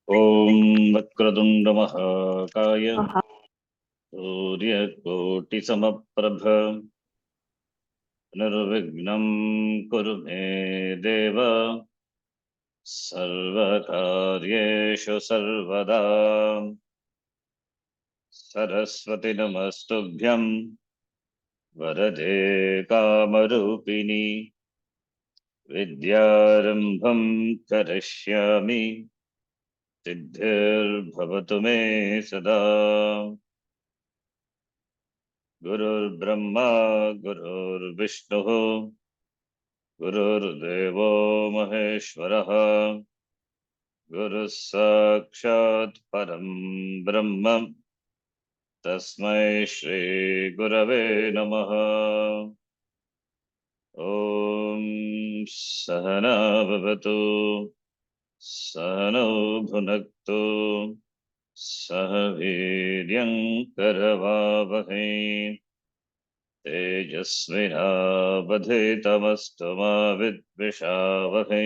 Om Vakradunda Mahakaya Surya Koti Samaprabha Nirvignam Kurume Deva Sarvakaryeshu Sarvada Saraswati Namastubhyam Varade Kamarupini Vidyarambham Karishyami Siddhir Bhavatu Me Sada Gurur Brahma Gurur Vishnu Gurur Devo Maheshwaraha Guru Sakshat Param Brahma Tasmai Shri Gurave Namaha Om Sahana Bhavatu Sahano Bhunaktu Sahaviryam Karavavahe Tejasvinavadhitamastu ma vidvishavahe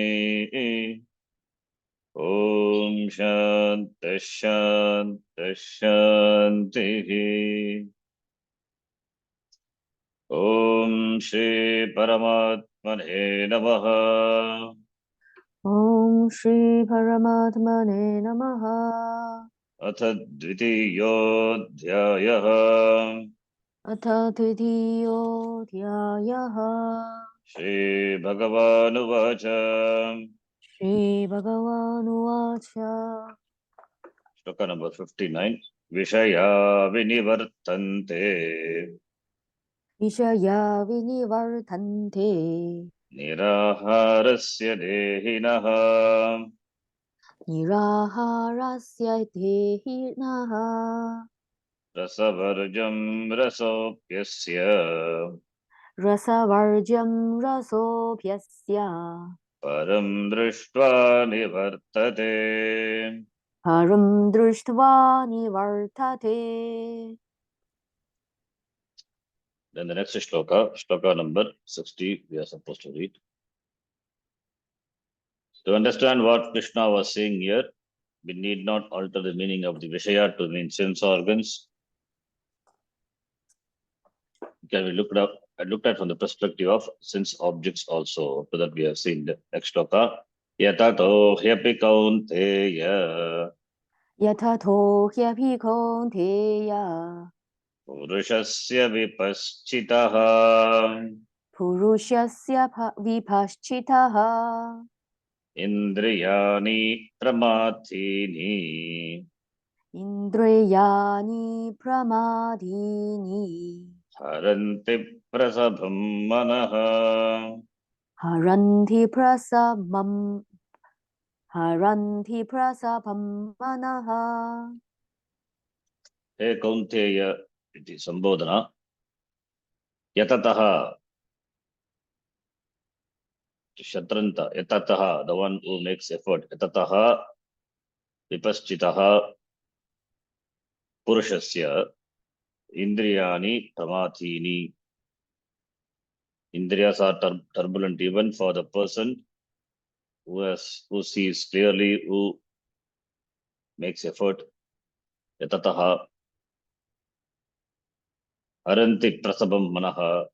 Om Shanti Shanti Shanti Om Shri Paramatmane Namaha Om Shri Paramatmane Namaha. Atha Dvitiyodhyayaha Atha Titiyo Dhyayaha. Shri Bhagavanuvacha Shri Bhagavanuvacha. Shloka number 59 Vishaya Vinivartante Vishaya Vinivartante. Niraharasya Dehinaha Niraharasya Dehinaha. Rasavarjam Rasopyasya Rasavarjam Rasopyasya. Param Drishtva Nivartate. Param Drishtva Nivartate. Then the next shloka number 60, we are supposed to read. To understand what Krishna was saying here, we need not alter the meaning of the Vishaya to mean sense organs. Can we look at from the perspective of sense objects also, so that we have seen the next shloka. Yatato hyapi kaunteya Yatato hyapi kaunteya. purushasya vipaschitaha Purushasya vipaschitaha. indriyani pramathini Indriyani pramadini. haranti prasabham manaha. Haranti prasabham. Haranti prasabham manaha. He kaunteya iti sambodhana. Yatataha shatranta. Yatataha, the one who makes effort. Yatataha vipaschitaha purushasya indriyani pramathini. Indriyas are turbulent even for the person who sees clearly, who makes effort. Yatataha haranti prasabam manaha,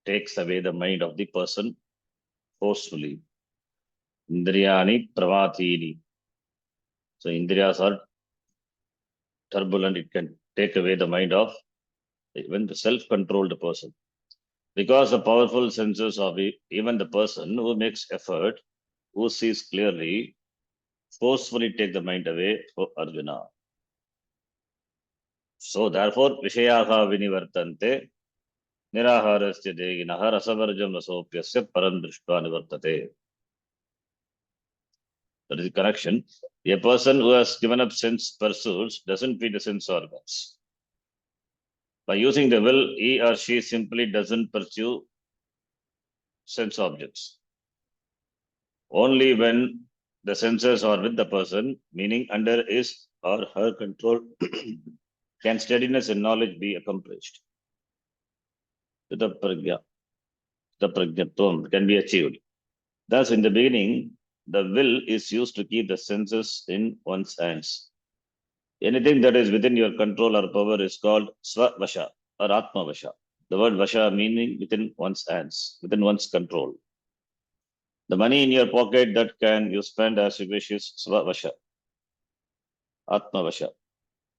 takes away the mind of the person forcefully. Indriyani pramathini. So indriyas are turbulent, it can take away the mind of even the self-controlled person. Because the powerful senses of even the person who makes effort, who sees clearly, forcefully take the mind away for Arjuna. So therefore, Vishayaha Vinivartante, Niraharasya Deginaha Rasavarjam Rasopyasya Param Drishtva Nivartate. That is the connection. A person who has given up sense pursuits doesn't feed the sense organs. By using the will, he or she simply doesn't pursue sense objects. Only when the senses are with the person, meaning under his or her control, can steadiness and knowledge be accomplished. The prajnatvam can be achieved. Thus, in the beginning, the will is used to keep the senses in one's hands. Anything that is within your control or power is called Svavasha or Atma Vasha. The word Vasha meaning within one's hands, within one's control. The money in your pocket that can you spend as you wish is Svavasha, Atma Vasha.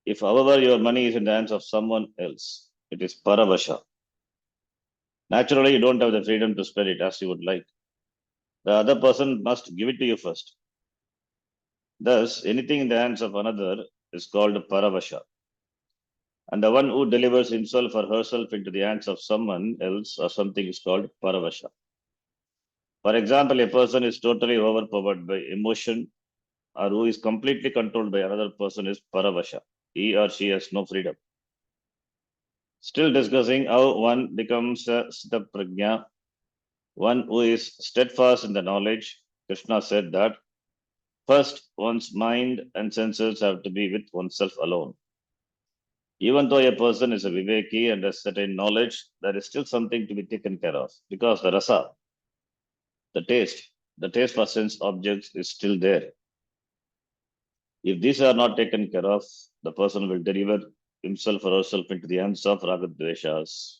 If, however, your money is in the hands of someone else, it is Paravasha. Naturally, you don't have the freedom to spend it as you would like. The other person must give it to you first. Thus, anything in the hands of another is called Paravasha. And the one who delivers himself or herself into the hands of someone else or something is called Paravasha. For example, a person is totally overpowered by emotion or who is completely controlled by another person is Paravasha. He or she has no freedom. Still discussing how one becomes a Siddha Prajna, one who is steadfast in the knowledge. Krishna said that first one's mind and senses have to be with oneself alone. Even though a person is a Viveki and has certain knowledge, there is still something to be taken care of because the rasa, the taste for sense objects is still there. If these are not taken care of, the person will deliver himself or herself into the hands of ragadveshas.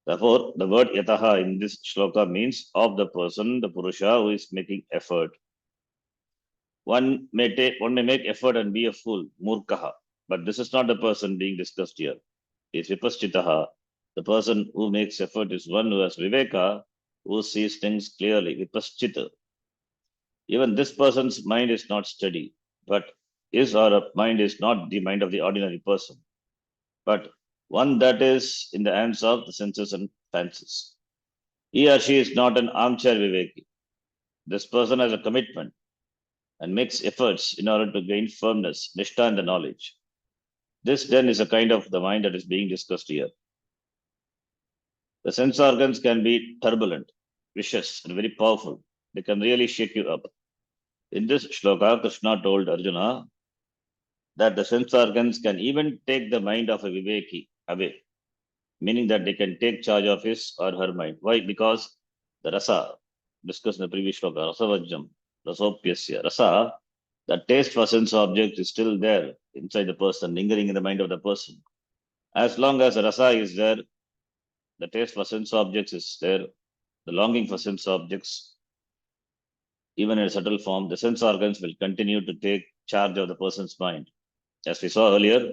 Therefore, the word yataha in this shloka means of the person, the Purusha, who is making effort. One may make effort and be a fool, murkaha, but this is not the person being discussed here. Is vipaschitaha. The person who makes effort is one who has viveka, who sees things clearly, vipaschita. Even this person's mind is not steady, but his or her mind is not the mind of the ordinary person, but one that is in the hands of the senses and fancies. He or she is not an armchair viveki. This person has a commitment and makes efforts in order to gain firmness, nishtha in the knowledge. This then is a kind of the mind that is being discussed here. The sense organs can be turbulent, vicious, and very powerful. They can really shake you up. In this shloka, Krishna told Arjuna that the sense organs can even take the mind of a Viveki away, meaning that they can take charge of his or her mind. Why? Because the rasa, discussed in the previous shloka, rasavajjam, rasopyasya, rasa, the taste for sense object is still there inside the person, lingering in the mind of the person. As long as the rasa is there, the taste for sense objects is there, the longing for sense objects, even in a subtle form, the sense organs will continue to take charge of the person's mind. As we saw earlier,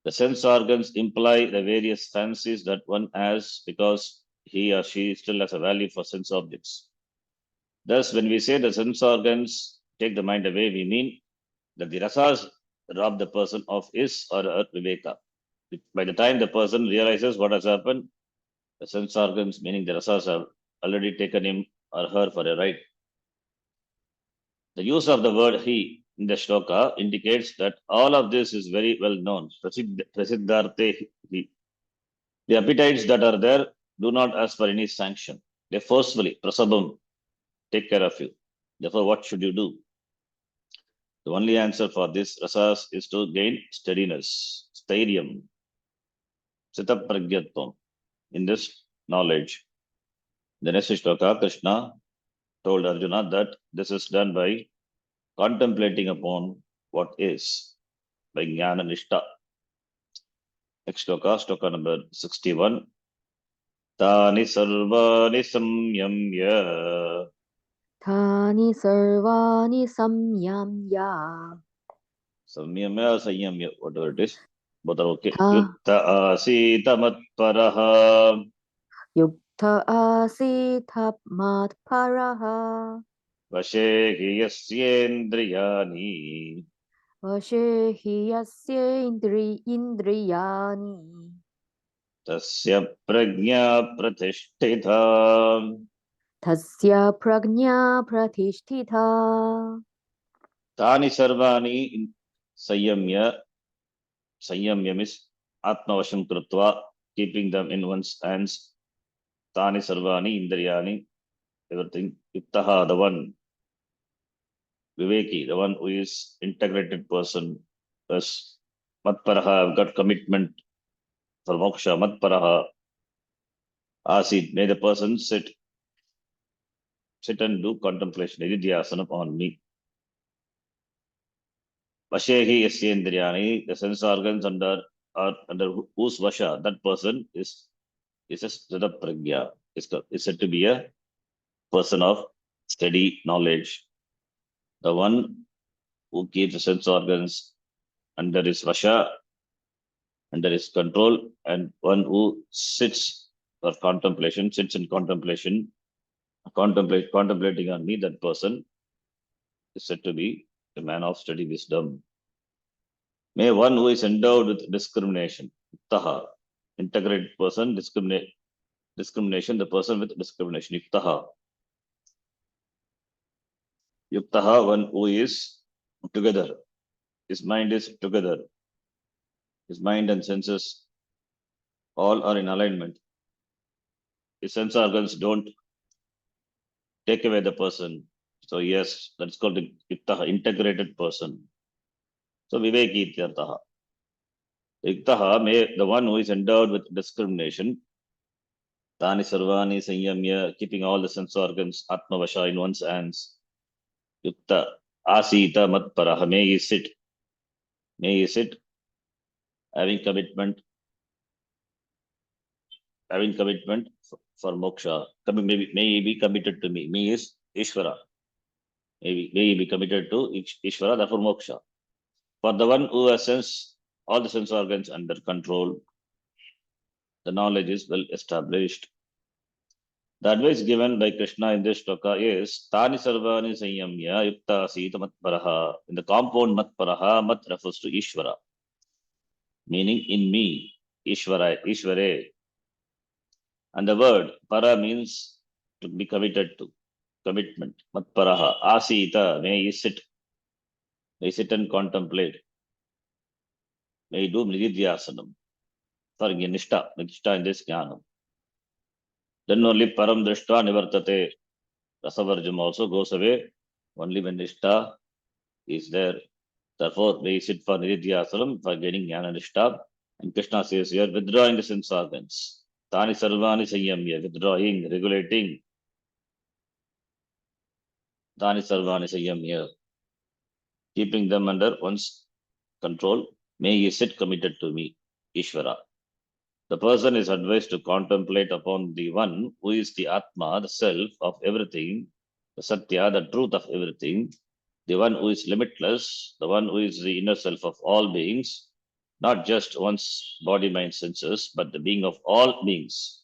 the sense organs imply the various fancies that one has because he or she still has a value for sense objects. Thus, when we say the sense organs take the mind away, we mean that the rasas rob the person of his or her viveka. By the time the person realizes what has happened, the sense organs, meaning the rasas, have already taken him or her for a ride. The use of the word he in the shloka indicates that all of this is very well known. Prasiddharte he. The appetites that are there do not ask for any sanction. They forcefully, prasabam, take care of you. Therefore, what should you do? The only answer for this rasas is to gain steadiness, stadium, sitapragyatvam, in this knowledge. The next shloka, Krishna told Arjuna that this is done by contemplating upon what is, by jnana nishta. Next shloka, shloka number 61. Tani sarvani samyamya. Tani sarvani samyamya. Samyamya, sanyamya, whatever it is. Both are okay. Ta Yukta asita matparaha. yukta asita matparaha. Vashe hi yasyendriyani. Vashe hi yasya indriyani. Tasya prajna pratishtita. Tasya prajna pratishtita. Tani sarvani sanyamya. Sanyamya means atmavasham krutva, keeping them in one's hands. Tani sarvani indriyani, everything. Yuktaha, the one. Viveki, the one who is integrated person. Plus, matparaha, I've got commitment for moksha. Matparaha, asid, may the person sit sit and do contemplation, nididhyasana on me. Vashehi yasyendriyani, the sense organs under whose vasha, that person is a sthita pragya, is said to be a person of steady knowledge. The one who keeps the sense organs under his vasha, under his control, and one who sits for contemplation, sits in contemplation, contemplating on me, that person is said to be a man of steady wisdom. May one who is endowed with discrimination, yuktaha, integrated person, discrimination, the person with discrimination, yuktaha, one who is together, his mind is together, his mind and senses all are in alignment. His sense organs don't take away the person. So yes, that's called the yuktaha, integrated person. So viveki ityartaha. Yuktaha, may the one who is endowed with discrimination, tani sarvani sanyamya, keeping all the sense organs, atmavasha, in one's hands, yukta asita matparaha, may he sit, having commitment for moksha. May he be committed to me. Me is Ishvara. May he be committed to Ishvara, therefore moksha. For the one who has all the sense organs under control, the knowledge is well established. The advice given by Krishna in this shloka is Tani Sarvani Sanyamya Yukta Sita Matparaha. In the compound Matparaha, Mat refers to Ishvara, meaning in me, Ishvare. And the word para means to be committed to, commitment. Matparaha. Asita, may he sit and contemplate. May he do Nididhyasanam. For Nishtha in this Jnanam. Then only Param Drishta Nivartate. Rasavarjam also goes away only when Nishtha is there. Therefore, may he sit for Nididhyasanam, for gaining Jnana Nishtha. And Krishna says here, withdrawing the sense organs. Tani Sarvani Sanyamya, withdrawing, regulating. Tani Sarvani Sanyamya, keeping them under one's control. May he sit committed to me, Ishvara. The person is advised to contemplate upon the one who is the Atma, the self of everything, the Satya, the truth of everything, the one who is limitless, the one who is the inner self of all beings, not just one's body, mind, senses, but the being of all beings,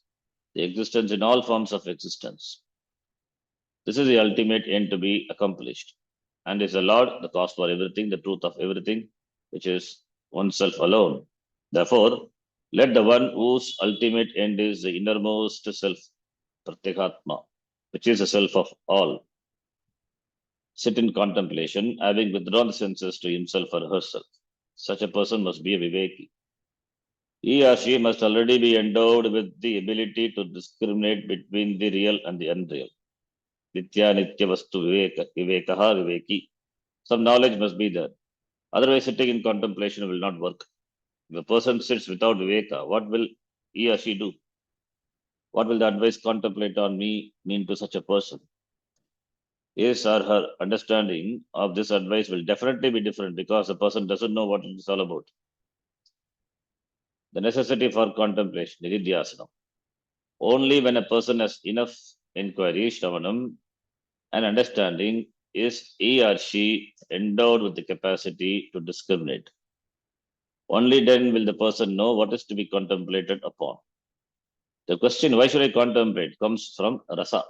the existence in all forms of existence. This is the ultimate end to be accomplished, and is the Lord, the cause for everything, the truth of everything, which is oneself alone. Therefore, let the one whose ultimate end is the innermost self, Pratyekatma, which is the self of all, sit in contemplation, having withdrawn the senses to himself or herself. Such a person must be a Viveki. He or she must already be endowed with the ability to discriminate between the real and the unreal. Nitya Nitya Vastu Vivekaha Viveki. Some knowledge must be there. Otherwise, sitting in contemplation will not work. If a person sits without Viveka, what will he or she do? What will the advice contemplate on me mean to such a person? His or her understanding of this advice will definitely be different because the person doesn't know what it is all about. The necessity for contemplation, Nididhyasana. Only when a person has enough inquiry, Shravanam, and understanding is he or she endowed with the capacity to discriminate. Only then will the person know what is to be contemplated upon. The question, why should I contemplate, comes from rasa.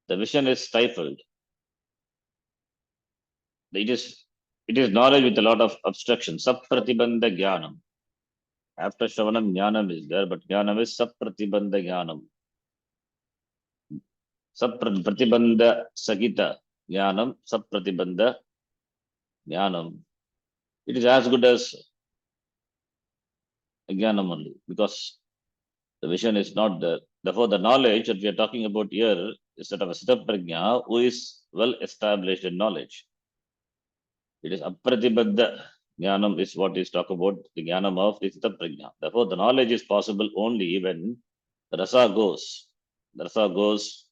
The vision is stifled. It is knowledge with a lot of abstraction. Sapratibandha jnanam. After Shravanam, jnanam is there, but jnanam is sapratibandha jnanam. Sapratibandha sagita jnanam, sapratibandha jnanam. It is as good as jnanam only, because the vision is not there. Therefore, the knowledge that we are talking about here is that of a Siddha Prajna who is well established in knowledge. It is apratibadha jnanam is what is talk about, the jnanam of the Siddha Prajna. Therefore, the knowledge is possible only when the rasa goes. The rasa goes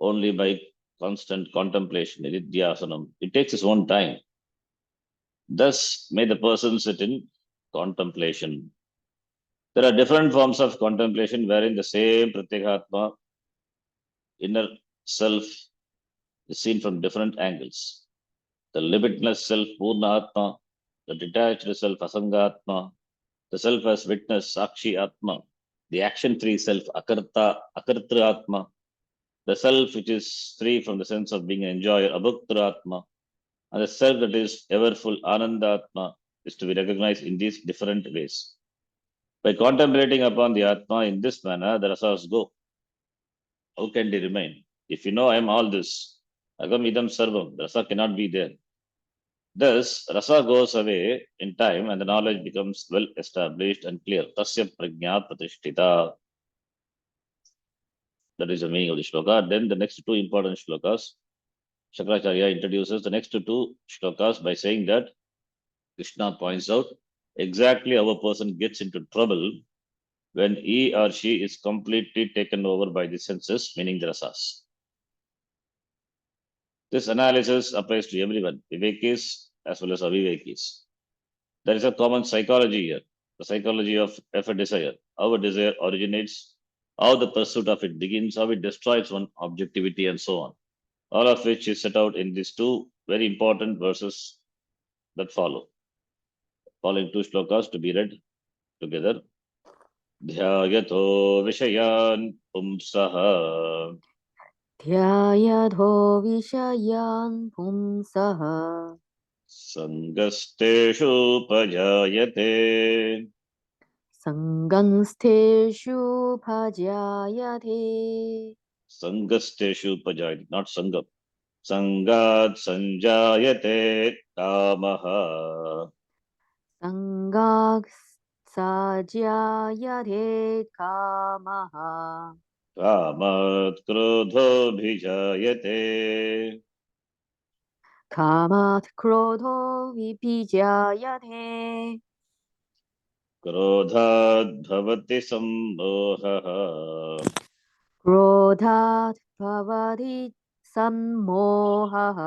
only by constant contemplation, nididhyasanam. It takes its own time. Thus, may the person sit in contemplation. There are different forms of contemplation wherein the same Pratyekatma, inner self, is seen from different angles. The limitless self, Purna Atma, the detached self, Asangatma, the self as witness, Sakshi Atma, the action-free self, Akartra Atma, the self which is free from the sense of being an enjoyer, Abhuktra Atma, and the self that is ever full, Anandatma, is to be recognized in these different ways. By contemplating upon the Atma in this manner, the rasas go. How can they remain? If you know I am all this, agam idam sarvam, the rasa cannot be there. Thus, rasa goes away in time and the knowledge becomes well established and clear. Tasya prajna pratishtita. That is the meaning of the shloka. Then the next two important shlokas, Shakracharya introduces the next two shlokas by saying that Krishna points out exactly how a person gets into trouble when he or she is completely taken over by the senses, meaning the rasas. This analysis applies to everyone, Vivekis as well as Avivekis. There is a common psychology here, the psychology of a desire, how a desire originates, how the pursuit of it begins, how it destroys one objectivity, and so on. All of which is set out in these two very important verses that follow. Following two shlokas to be read together. Dhyayato Vishayan Pumsaha ध्यायधो विषयान् पुंसः Sangasteshu Pajayate सङ्गंस्तेषु भजायते Sangasteshu Pajayate, not Sangam. Sangat Sanjayate Kamaha सङ्गात् सजायते कामः Kamat Krodho Bhijayate कामात् क्रोधो विभिजायते Krodhat Bhavati Sammohaha क्रोधात् भवति सम्मोहः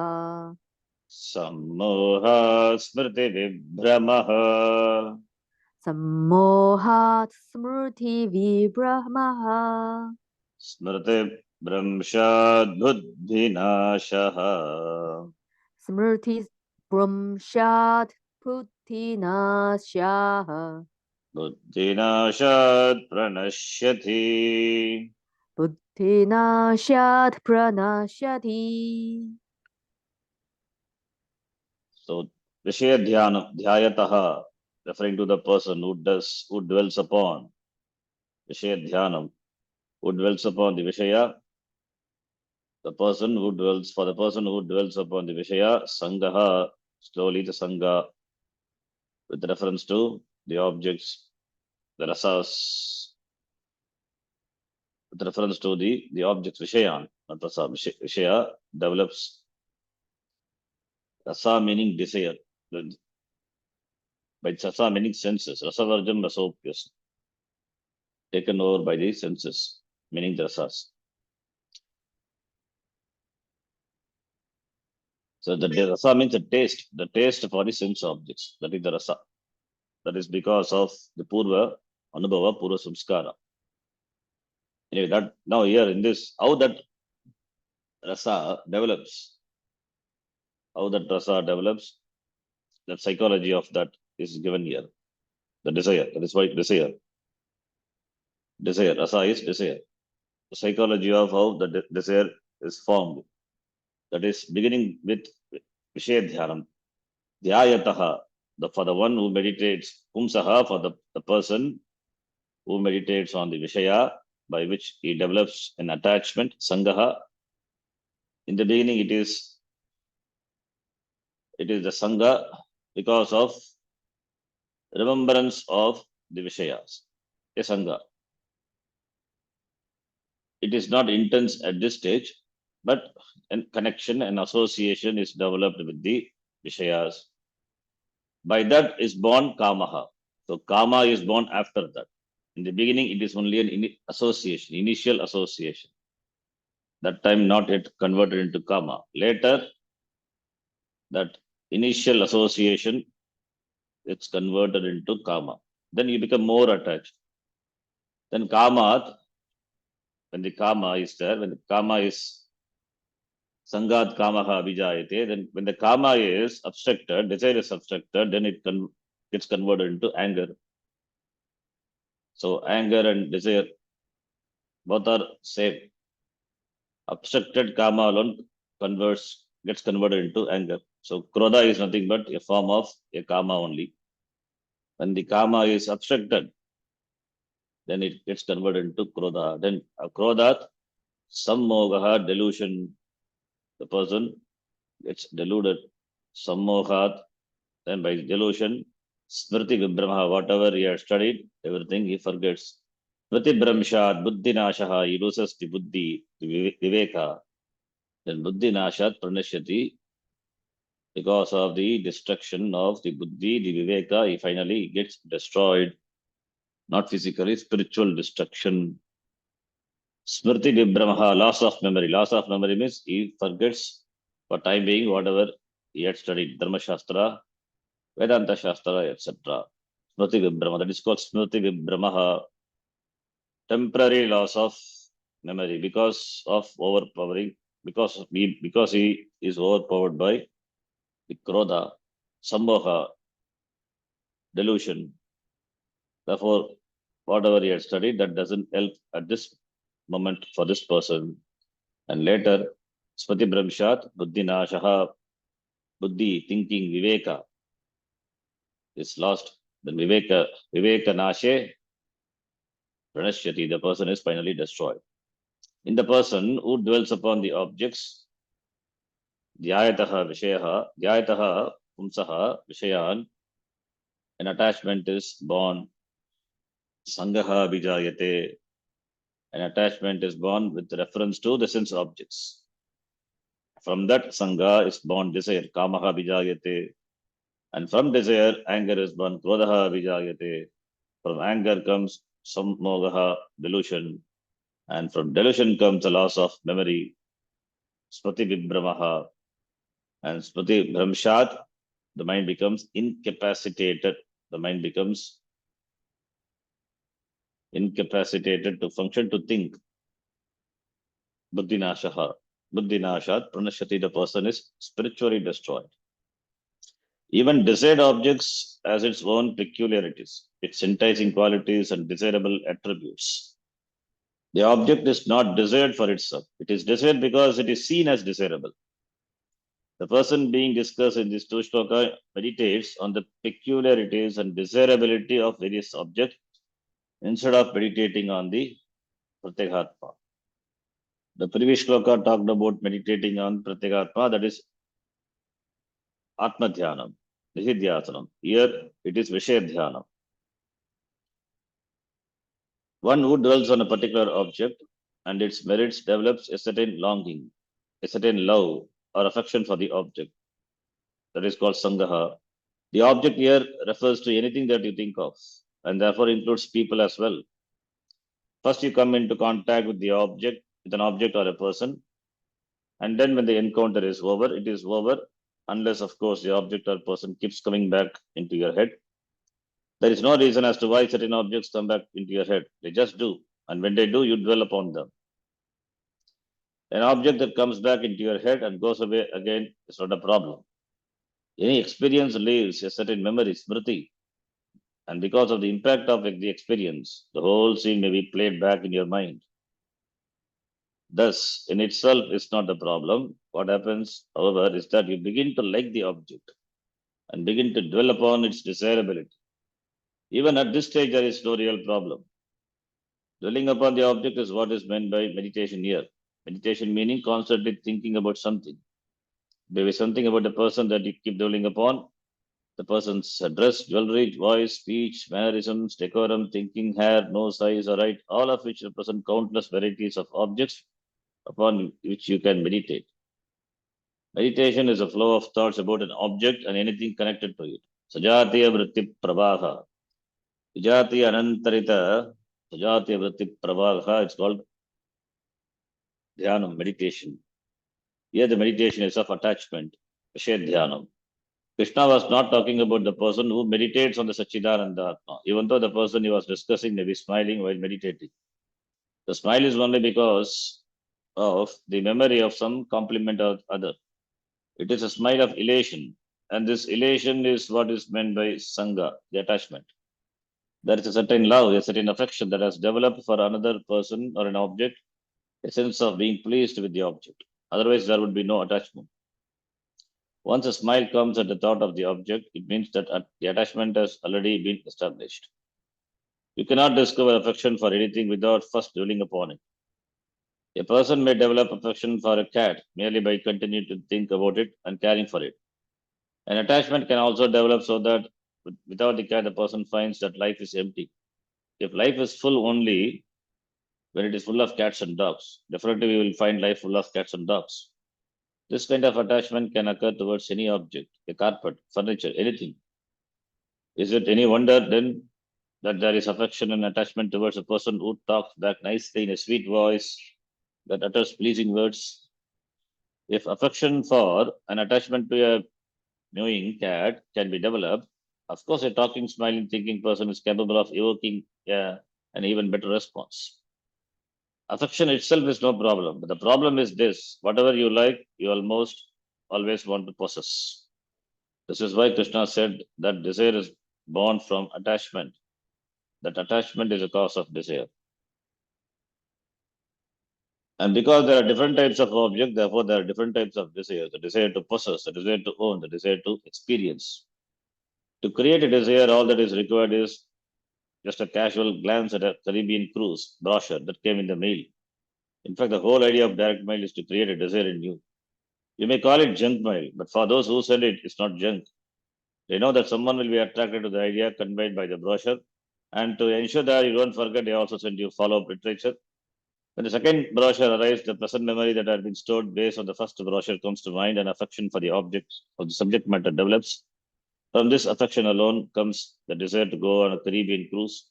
Sammoha Smriti Vibhramaha सम्मोहात् स्मृतिविभ्रमः Smriti Bhramshad Buddhinashaha स्मृतिभ्रंशात् बुद्धिनाशाः Buddhinashad Pranashyati. बुद्धिनाशात् प्रणश्यति. So, Vishaya Dhyanam, Dhyayataha, referring to the person who dwells upon Vishaya Dhyanam, who dwells upon the Vishaya, the person who dwells upon the Vishaya, Sangaha, slowly the Sangha, with reference to the objects, the rasas, with reference to the objects, Vishayan, not rasa, Vishaya develops rasa meaning desire, by rasa meaning senses, rasavarjam rasopyas, taken over by the senses, meaning the rasas. So the rasa means the taste for the sense objects. That is the rasa. That is because of the purva anubhava, purva samskara. Anyway, that now here in this, how that rasa develops, that psychology of that is given here. The desire, that is why desire. Desire, rasa is desire. The psychology of how the desire is formed. That is beginning with Vishaya Dhyanam. Dhyayataha, for the one who meditates, Pumsaha, for the person who meditates on the Vishaya, by which he develops an attachment, Sangaha. In the beginning, it is the Sangha because of remembrance of the Vishayas, a Sangha. It is not intense at this stage, but a connection and association is developed with the Vishayas. By that is born Kamaha. So Kama is born after that. In the beginning, it is only an association, initial association. That time not yet converted into kama. Later, that initial association, it's converted into kama. Then you become more attached. Then kama, when the kama is there, when the kama is sangat kamaha abhijayate, then when the kama is obstructed, desire is obstructed, then it gets converted into anger. So anger and desire both are same. Obstructed kama alone gets converted into anger. So krodha is nothing but a form of a kama only. When the kama is obstructed, then it gets converted into krodha. Then krodha, sammogaha, delusion, the person gets deluded. Sammohat, then by delusion, smriti vibhramaha, whatever he had studied, everything he forgets. Smriti bhramshat, buddhi nashaha, he loses the buddhi, the viveka. Then buddhi nashat pranashyati, because of the destruction of the buddhi, the viveka, he finally gets destroyed. Not physically, spiritual destruction. Smriti vibhramaha, loss of memory. Loss of memory means he forgets for time being whatever he had studied, Dharma Shastra, Vedanta Shastra, etc. Smriti vibhrama, that is called Smriti vibhramaha, temporary loss of memory because of overpowering, because he is overpowered by the krodha, sammoha, delusion. Therefore, whatever he had studied, that doesn't help at this moment for this person. And later, Smriti Brahmshat, Buddhi Nashaha, Buddhi, thinking, Viveka is lost. Then Viveka Nashe, Pranashyati, the person is finally destroyed. In the person who dwells upon the objects, Dhyayataha Pumsaha Vishayan, an attachment is born, Sangaha Bijayate, an attachment is born with reference to the sense objects. From that Sangha is born desire, Kamaha Bijayate, and from desire, anger is born, Krodaha Vijayate. From anger comes Sammogaha, delusion. And from delusion comes the loss of memory, Smriti Vibhramaha. And Smriti Bhramshat, the mind becomes incapacitated. The mind becomes incapacitated to function, to think. Buddhi Nashaha. Buddhi Nashat, Pranashyati, the person is spiritually destroyed. Even desired objects has its own peculiarities, its enticing qualities and desirable attributes. The object is not desired for itself. It is desired because it is seen as desirable. The person being discussed in this two shloka meditates on the peculiarities and desirability of various objects instead of meditating on the Pratyagatma. The previous shloka talked about meditating on Pratyagatma, that is Atma Dhyanam, Nihidhyasanam. Here it is Vishaya Dhyanam. One who dwells on a particular object and its merits develops a certain longing, a certain love or affection for the object. That is called Sangaha. The object here refers to anything that you think of and therefore includes people as well. First, you come into contact with an object or a person, and then when the encounter is over, it is over, unless, of course, the object or person keeps coming back into your head. There is no reason as to why certain objects come back into your head. They just do. And when they do, you dwell upon them. An object that comes back into your head and goes away again is not a problem. Any experience leaves a certain memory, smriti, and because of the impact of the experience, the whole scene may be played back in your mind. Thus, in itself is not a problem. What happens, however, is that you begin to like the object and begin to dwell upon its desirability. Even at this stage, there is no real problem. Dwelling upon the object is what is meant by meditation here. Meditation meaning constantly thinking about something. There is something about the person that you keep dwelling upon. The person's dress, jewelry, voice, speech, mannerisms, decorum, thinking, hair, nose, eyes, or right, all of which represent countless varieties of objects upon which you can meditate. Meditation is a flow of thoughts about an object and anything connected to it. Sajatiya vritti pravaha. Vijatiya anantarita. Sajatiya vritti pravaha. It's called Dhyanam, meditation. Here the meditation is of attachment, Vished Dhyanam. Krishna was not talking about the person who meditates on the Satchidananda Atma, even though the person he was discussing may be smiling while meditating. The smile is only because of the memory of some compliment or other. It is a smile of elation, and this elation is what is meant by Sangha, the attachment. There is a certain love, a certain affection that has developed for another person or an object, a sense of being pleased with the object. Otherwise, there would be no attachment. Once a smile comes at the thought of the object, it means that the attachment has already been established. You cannot discover affection for anything without first dwelling upon it. A person may develop affection for a cat merely by continuing to think about it and caring for it. An attachment can also develop so that without the cat, the person finds that life is empty. If life is full only when it is full of cats and dogs, definitely we will find life full of cats and dogs. This kind of attachment can occur towards any object, a carpet, furniture, anything. Is it any wonder then that there is affection and attachment towards a person who talks back nicely in a sweet voice, that utters pleasing words? If affection for an attachment to a mewing cat can be developed, of course, a talking, smiling, thinking person is capable of evoking an even better response. Affection itself is no problem, but the problem is this: whatever you like, you almost always want to possess. This is why Krishna said that desire is born from attachment. That attachment is a cause of desire. And because there are different types of objects, therefore there are different types of desires. The desire to possess, the desire to own, the desire to experience. To create a desire, all that is required is just a casual glance at a Caribbean cruise brochure that came in the mail. In fact, the whole idea of direct mail is to create a desire in you. You may call it junk mail, but for those who send it, it's not junk. They know that someone will be attracted to the idea conveyed by the brochure. And to ensure that you don't forget, they also send you follow-up literature. When the second brochure arrives, the present memory that had been stored based on the first brochure comes to mind, and affection for the object of the subject matter develops. From this affection alone comes the desire to go on a Caribbean cruise.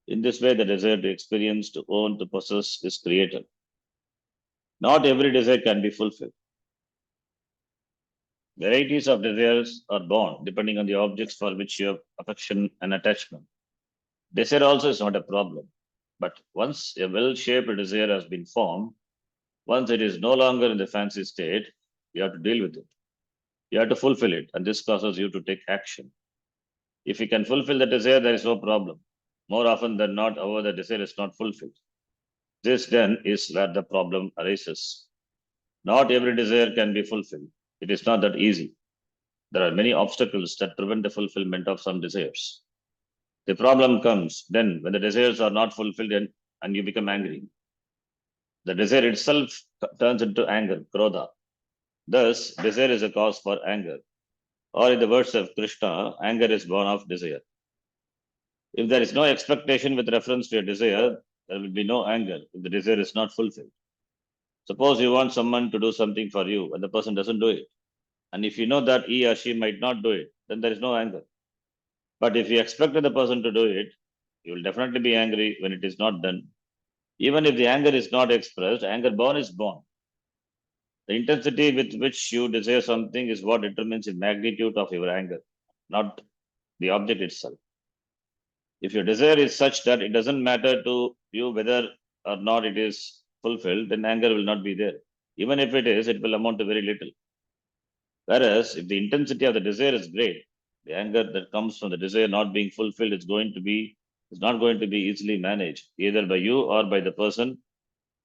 In this way, the desire to experience, to own, to possess is created. Not every desire can be fulfilled. Varieties of desires are born depending on the objects for which you have affection and attachment. Desire also is not a problem, but once a well-shaped desire has been formed, once it is no longer in the fancy state, you have to deal with it. You have to fulfill it, and this causes you to take action. If you can fulfill the desire, there is no problem. More often than not, however, the desire is not fulfilled. This then is where the problem arises. Not every desire can be fulfilled. It is not that easy. There are many obstacles that prevent the fulfillment of some desires. The problem comes then when the desires are not fulfilled and you become angry. The desire itself turns into anger, krodha. Thus, desire is a cause for anger. Or in the words of Krishna, anger is born of desire. If there is no expectation with reference to a desire, there will be no anger if the desire is not fulfilled. Suppose you want someone to do something for you and the person doesn't do it. And if you know that he or she might not do it, then there is no anger. But if you expected the person to do it, you will definitely be angry when it is not done. Even if the anger is not expressed, anger born is born. The intensity with which you desire something is what determines the magnitude of your anger, not the object itself. If your desire is such that it doesn't matter to you whether or not it is fulfilled, then anger will not be there. Even if it is, it will amount to very little. Whereas if the intensity of the desire is great, the anger that comes from the desire not being fulfilled is not going to be easily managed, either by you or by the person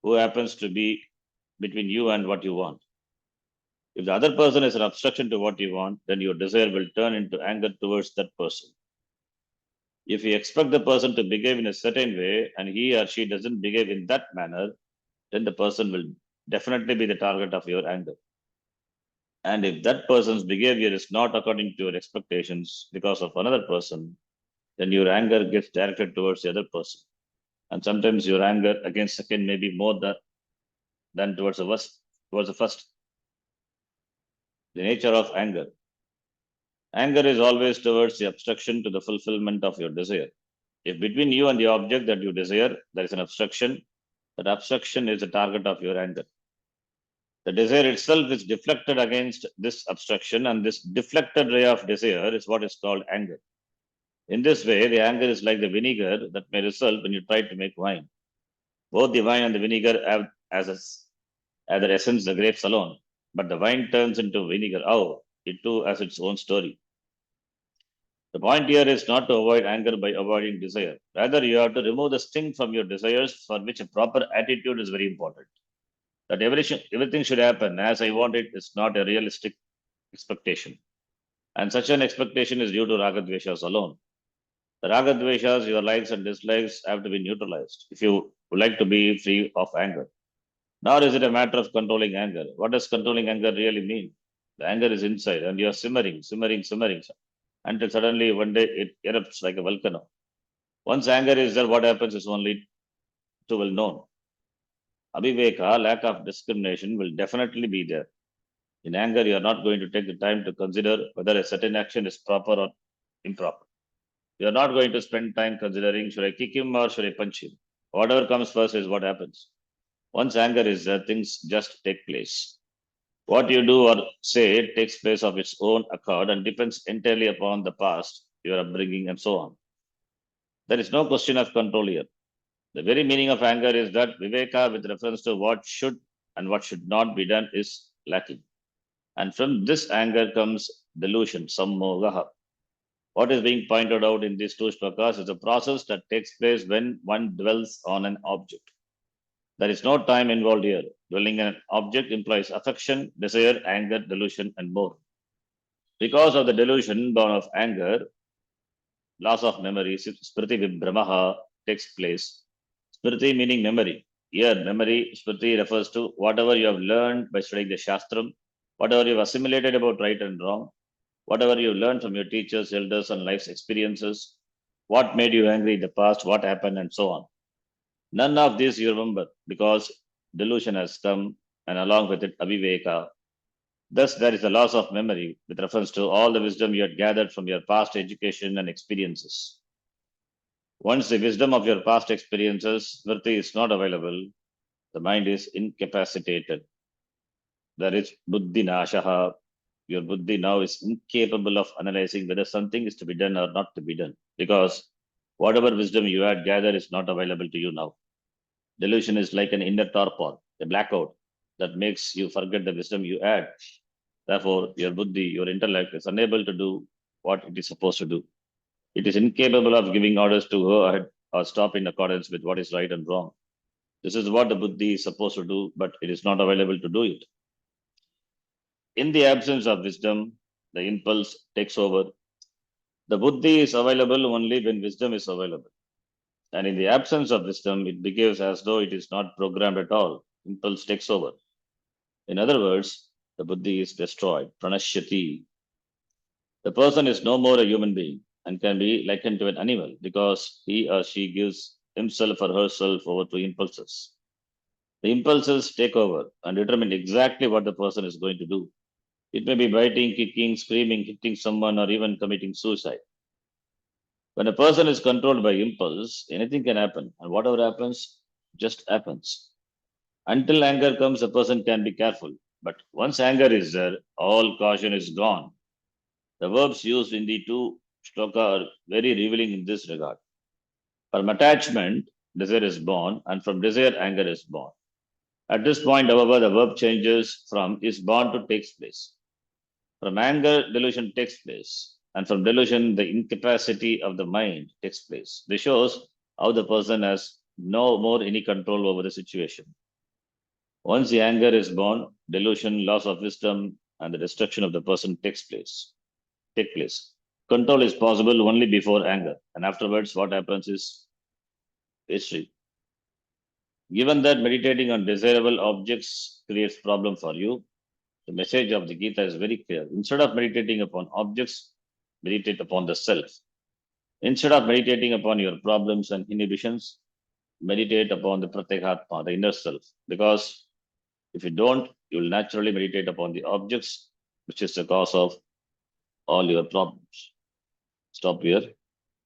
who happens to be between you and what you want. If the other person is an obstruction to what you want, then your desire will turn into anger towards that person. If you expect the person to behave in a certain way and he or she doesn't behave in that manner, then the person will definitely be the target of your anger. And if that person's behavior is not according to your expectations because of another person, then your anger gets directed towards the other person. And sometimes your anger against second may be more than towards the first. The nature of anger. Anger is always towards the obstruction to the fulfillment of your desire. If between you and the object that you desire, there is an obstruction, that obstruction is the target of your anger. The desire itself is deflected against this obstruction, and this deflected ray of desire is what is called anger. In this way, the anger is like the vinegar that may result when you try to make wine. Both the wine and the vinegar have as their essence the grapes alone, but the wine turns into vinegar. Oh, it too has its own story. The point here is not to avoid anger by avoiding desire. Rather, you have to remove the sting from your desires, for which a proper attitude is very important. That everything should happen as I want it is not a realistic expectation. And such an expectation is due to ragadveshas alone. The ragadveshas, your likes and dislikes, have to be neutralized if you would like to be free of anger. Nor is it a matter of controlling anger. What does controlling anger really mean? The anger is inside and you are simmering until suddenly one day it erupts like a volcano. Once anger is there, what happens is only too well known. Abhiveka, lack of discrimination, will definitely be there. In anger, you are not going to take the time to consider whether a certain action is proper or improper. You are not going to spend time considering should I kick him or should I punch him. Whatever comes first is what happens. Once anger is there, things just take place. What you do or say takes place of its own accord and depends entirely upon the past, your upbringing, and so on. There is no question of control here. The very meaning of anger is that viveka, with reference to what should and what should not be done, is lacking. And from this anger comes delusion, sammogaha. What is being pointed out in these two shlokas is a process that takes place when one dwells on an object. There is no time involved here. Dwelling on an object implies affection, desire, anger, delusion, and more. Because of the delusion born of anger, loss of memory, smriti vibhramaha takes place. Smriti meaning memory. Here, memory, smriti refers to whatever you have learned by studying the Shastram, whatever you have assimilated about right and wrong, whatever you learned from your teachers, elders, and life's experiences, what made you angry in the past, what happened, and so on. None of this you remember because delusion has come and along with it aviveka. Thus, there is a loss of memory with reference to all the wisdom you had gathered from your past education and experiences. Once the wisdom of your past experiences, smriti is not available, the mind is incapacitated. There is buddhi nashaha. Your buddhi now is incapable of analyzing whether something is to be done or not to be done because whatever wisdom you had gathered is not available to you now. Delusion is like an inner torpor, a blackout that makes you forget the wisdom you had. Therefore, your buddhi, your intellect is unable to do what it is supposed to do. It is incapable of giving orders to go ahead or stop in accordance with what is right and wrong. This is what the buddhi is supposed to do, but it is not available to do it. In the absence of wisdom, the impulse takes over. The buddhi is available only when wisdom is available. And in the absence of wisdom, it behaves as though it is not programmed at all. Impulse takes over. In other words, the buddhi is destroyed. Pranashyati. The person is no more a human being and can be likened to an animal because he or she gives himself or herself over to impulses. The impulses take over and determine exactly what the person is going to do. It may be biting, kicking, screaming, hitting someone, or even committing suicide. When a person is controlled by impulse, anything can happen, and whatever happens just happens. Until anger comes, a person can be careful. But once anger is there, all caution is gone. The verbs used in the two shloka are very revealing in this regard. From attachment, desire is born, and from desire, anger is born. At this point, however, the verb changes from is born to takes place. From anger, delusion takes place. And from delusion, the incapacity of the mind takes place. This shows how the person has no more any control over the situation. Once the anger is born, delusion, loss of wisdom, and the destruction of the person take place. Control is possible only before anger, and afterwards, what happens is history. Given that meditating on desirable objects creates problem for you, the message of the Gita is very clear. Instead of meditating upon objects, meditate upon the self. Instead of meditating upon your problems and inhibitions, meditate upon the pratyekatma, the inner self. Because if you don't, you will naturally meditate upon the objects, which is the cause of all your problems. Stop here.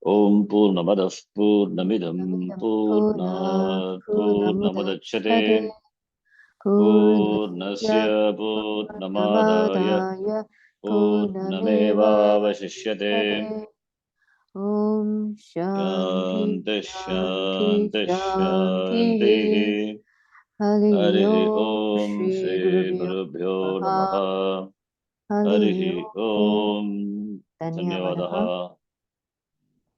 Om Purnamadav Purnamidam Namidam Purnat Purnat Purnamudachyate Purnamudachyate पूर्णस्य पूर्णमादाय पूर्णमेवावशिष्यते। ॐ शान्ति शान्तिः शान्ति शान्तिः शान्तिः शान्तिः। हरि हरिः ओम ॐ श्री गुरुभ्यो श्रीगुरुभ्यो नमः नमः। हरि हरिः ओम ॐ धन्यवादः। धन्यवादः।